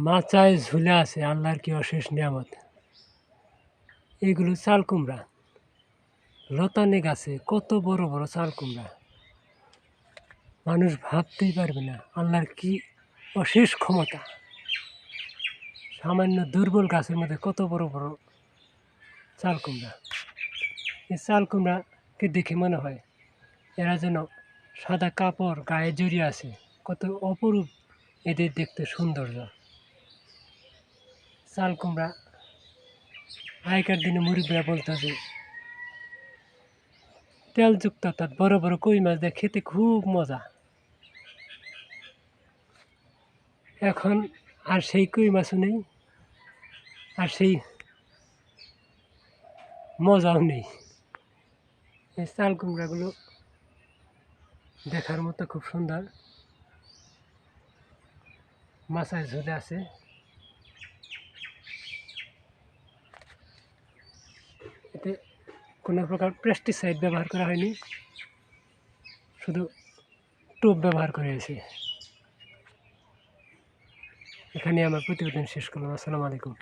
মাচায় ঝুলে আছে আল্লাহর কি অশেষ নিয়ামত। এগুলো চাল কুমড়া, লতানে গাছে কত বড় বড় চাল কুমড়া, মানুষ ভাবতেই পারবে না আল্লাহর কি অশেষ ক্ষমতা। সামান্য দুর্বল গাছের মধ্যে কত বড় বড় চাল কুমড়া। এই চাল কুমড়াকে দেখে মনে হয় এরা যেন সাদা কাপড় গায়ে জড়িয়ে আছে, কত অপরূপ এদের দেখতে সৌন্দর্য। চাল কুমড়া আগেকার দিনে মুরব্বীরা বলতো যে তেলযুক্ত অর্থাৎ বড় বড় কই মাছ দিয়ে খেতে খুব মজা। এখন আর সেই কই মাছও নেই, আর সেই মজাও নেই। এই চাল কুমড়াগুলো দেখার মতো খুব সুন্দর, মাথায় ঝুলে আছে। এতে কোনো প্রকার পেস্টিসাইড ব্যবহার করা হয়নি, শুধু টোপ ব্যবহার করা হয়েছে। এখানে আমার প্রতিবেদন শেষ করলাম। আসসালামু আলাইকুম।